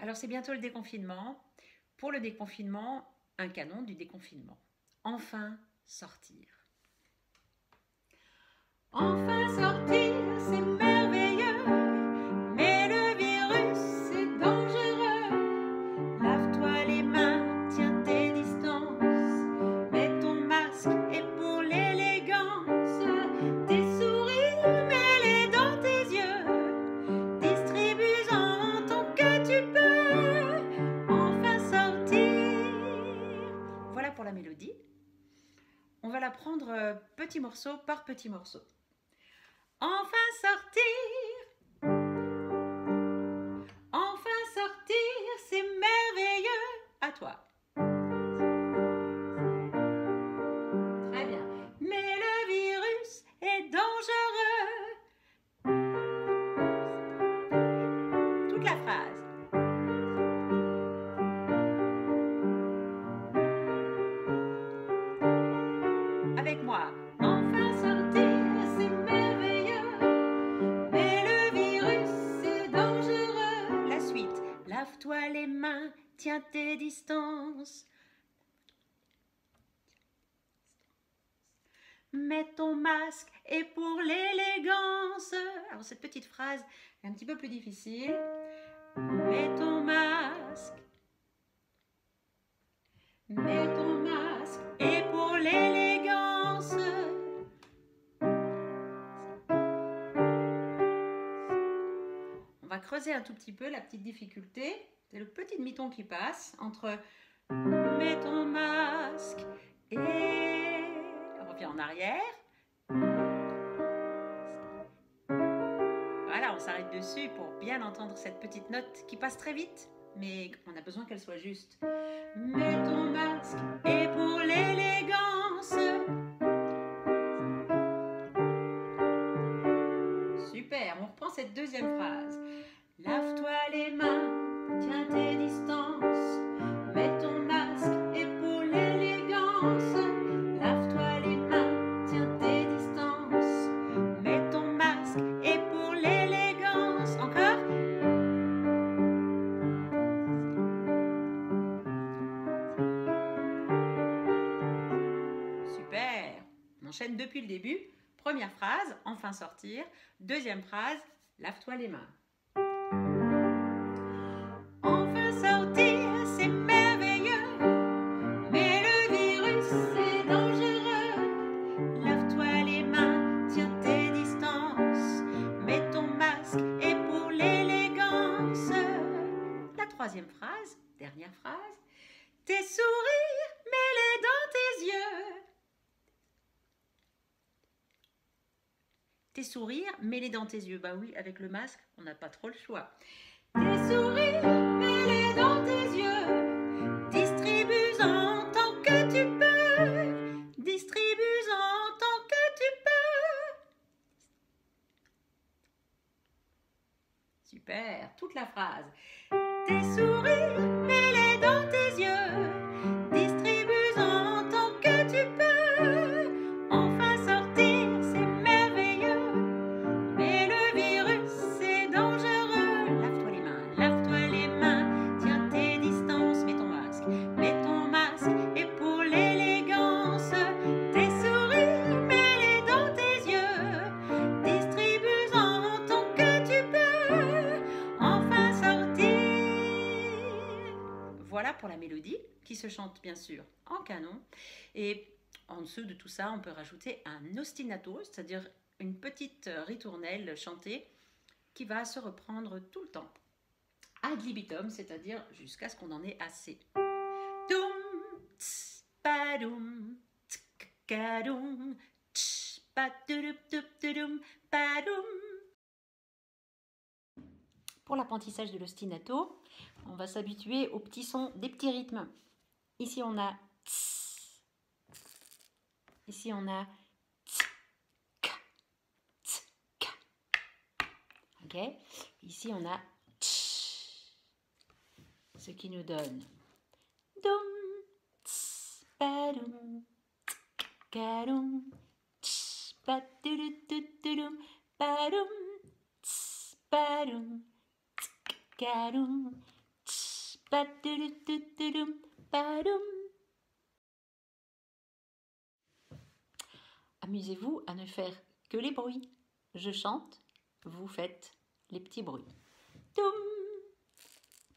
Alors c'est bientôt le déconfinement. Pour le déconfinement, un canon du déconfinement. Enfin sortir. Enfin sortir, c'est merveilleux, mais le virus c'est dangereux. Lave-toi les mains, tiens tes distances, mets ton masque et pour l'élégance, tes sourires, mets-les dans tes yeux, distribue-en tant que tu peux. Enfin sortir. Voilà pour la mélodie. On va la prendre petit morceau par petit morceau. Enfin sortir, c'est merveilleux. À toi. Très bien. Mais le virus est dangereux. Toute la phrase. Avec moi. Enfin sortir, c'est merveilleux. Mais le virus, c'est dangereux. La suite. Lave-toi les mains, tiens tes distances. Mets ton masque et pour l'élégance. Alors cette petite phrase est un petit peu plus difficile. Mets ton masque. Mets ton masque et pour l'élégance. On va creuser un tout petit peu la petite difficulté. C'est le petit demi-ton qui passe entre mets ton masque et... On revient en arrière. Voilà, on s'arrête dessus pour bien entendre cette petite note qui passe très vite, mais on a besoin qu'elle soit juste. Mets ton masque et pour l'élégance. Super, on reprend cette deuxième phrase. Lave-toi les mains, tiens tes distances, mets ton masque et pour l'élégance. Lave-toi les mains, tiens tes distances, mets ton masque et pour l'élégance. Encore. Super. On enchaîne depuis le début. Première phrase, enfin sortir. Deuxième phrase, lave-toi les mains. Enfin sortir, c'est merveilleux, mais le virus c'est dangereux. Lave-toi les mains, tiens tes distances, mets ton masque et pour l'élégance. La troisième phrase, dernière phrase, tes sourires, mets-les dans tes yeux. Tes sourires, mets-les dans tes yeux. Bah oui, avec le masque, on n'a pas trop le choix. Tes sourires, mets-les dans tes yeux. Distribue-en tant que tu peux. Distribue-en tant que tu peux. Super, toute la phrase. Tes sourires, mets-les dans tes yeux. Distribue-en tant que tu peux. Enfin sortir, c'est merveilleux. Mais le virus, c'est dangereux. Lave-toi les mains, lave-toi les mains. Tiens tes distances, mets ton masque. Mets ton masque et pour l'élégance. Tes sourires, mets-les dans tes yeux. Distribue-en tant que tu peux. Enfin sortir. Voilà pour la mélodie qui se chante bien sûr en canon. Et en dessous de tout ça, on peut rajouter un ostinato, c'est-à-dire une petite ritournelle chantée qui va se reprendre tout le temps ad libitum, c'est-à-dire jusqu'à ce qu'on en ait assez. Doum, tss, padoum, tskadoum, tsh, padoum, padoum. Pour l'apprentissage de l'ostinato, on va s'habituer aux petits sons des petits rythmes. Ici on a tss, ici on a ok. Ici on a tch, ce qui nous donne doum, tss, padoum, tskadoum, tch, padoum, padoum, tss, padoum, tskadoum, tch, Ba-du-du-du-du-dum, ba-dum. Amusez-vous à ne faire que les bruits. Je chante, vous faites les petits bruits. Doum,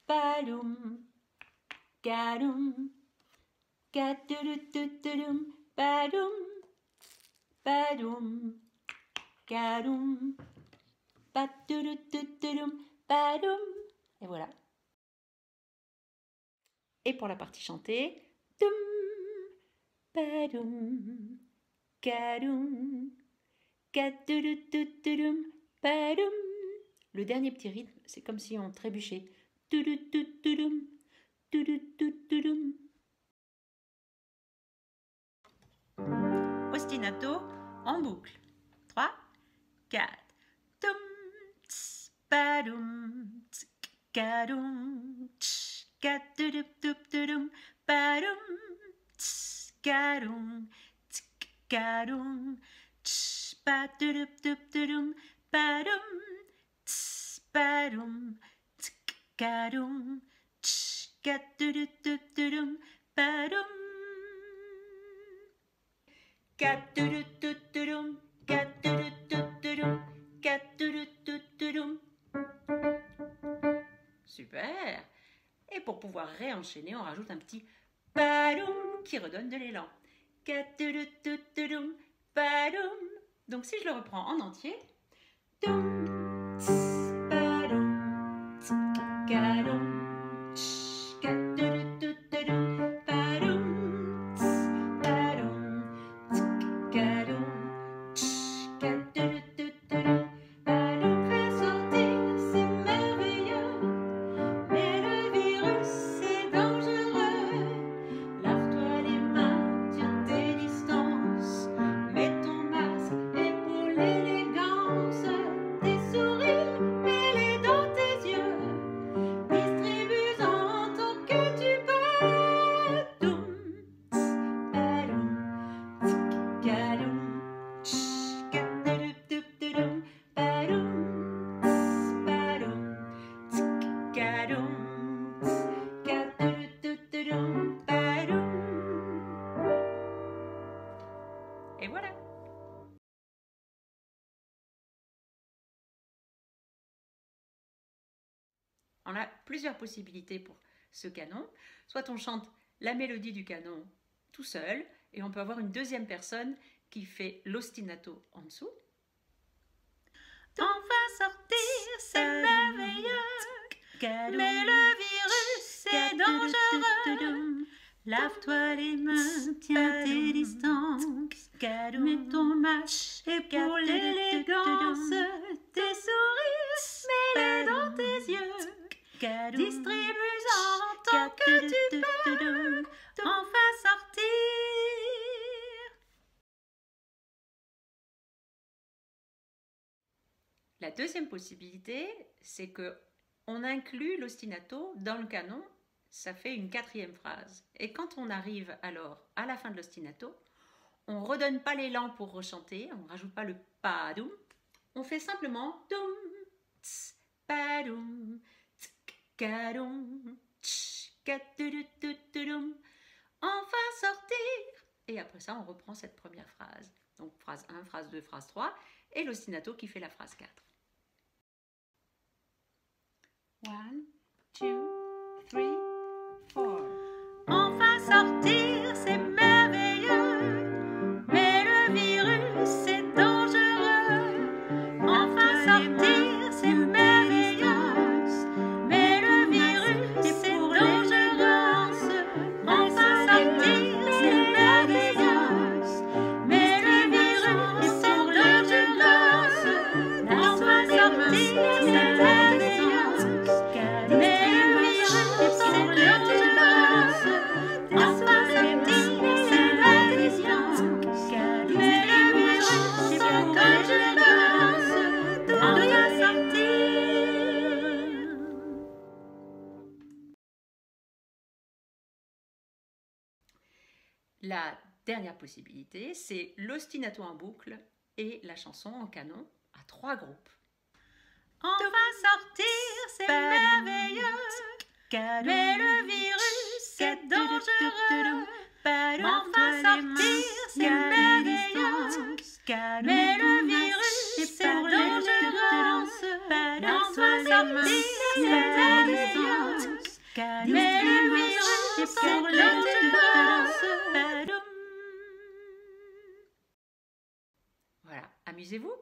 ba-doum, ga-doum, ga-du-du-du-du-dum, ba-doum, ba-doum, ga-doum, ba-du-du-du-du-dum, ba-doum. Et voilà. Et pour la partie chantée, doum, ba-doum, ga-doum, ga-du-du-du-du-dum, ba-doum. Le dernier petit rythme, c'est comme si on trébuchait. Du-du-du-du-dum, du-du-du-du-dum. Ostinato en boucle. 3, 4. Dum, ts, ba-doum, ts, ga-doum, tch, ga-du-du-du-du-dum, ba-doum, ts, ga-doum, ts, ga-doum, tch, ba-du-du-du-du-dum, ba-doum, ts, ba-doum, ts, ga-doum, tch, ga-du-du-du-du-dum, ba-doum. Ga-du-du-du-du-dum, ga-du-du-du-du-dum, ga-du-du-du-du-dum. Super. Et pour pouvoir réenchaîner, on rajoute un petit badoum qui redonne de l'élan. Ga-du-du-du-du-dum, badoum. Donc si je le reprends en entier. Doum, ts, badoum, ts, ga-doum, tch, ga-du-du-du-du-dum, badoum, ts, badoum, ts, ga-doum, tch, ga-du-du-du-du-dum, badoum. Faire sortir, c'est merveilleux, mais le virus c'est dangereux. Lave-toi les mains, tiens tes distances, mets ton masque et pour l'élégance, tes sourires, mets-les dans tes yeux, distribue-en tant que tu peux. Doum, ts, badoum, ts, gadoum, tch, ga-du-du-du-du-dum, badoum, ts, badoum, ts, gadoum, ts, ga-du-du-du-dum, badoum. Et voilà. On a plusieurs possibilités pour ce canon. Soit on chante la mélodie du canon tout seul, et on peut avoir une deuxième personne qui fait l'ostinato en dessous. Enfin sortir, c'est merveilleux, mais le virus c'est dangereux. Lave-toi les mains, tiens tes distances, mets ton masque et pour l'élégance, tes sourires, mets-les dans tes yeux, distribue-en tant que tu peux, enfin sortir. La deuxième possibilité, c'est que on inclut l'ostinato dans le canon, ça fait une quatrième phrase. Et quand on arrive alors à la fin de l'ostinato, on ne redonne pas l'élan pour rechanter, on ne rajoute pas le padoum, on fait simplement doum, ts, padoum, ts, gadoum, tch, gadududududum, enfin sortir. Et après ça, on reprend cette première phrase. Donc phrase 1, phrase 2, phrase 3, et l'ostinato qui fait la phrase 4. 1, 2, 3, 4. Enfin sortir, c'est merveilleux, mais le virus c'est dangereux. Enfin sortir, c'est merveilleux, mais le virus c'est dangereux. Enfin sortir, c'est merveilleux, mais le virus c'est dangereux. Enfin sortir, c'est merveilleux. La dernière possibilité, c'est l'ostinato en boucle et la chanson en canon à 3 groupes. Enfin sortir, c'est merveilleux, Mais le virus, c'est dangereux. Enfin sortir, c'est merveilleux. Mais le virus, c'est dangereux. Enfin sortir, c'est merveilleux. Mais le virus, c'est dangereux. Voilà, amusez-vous.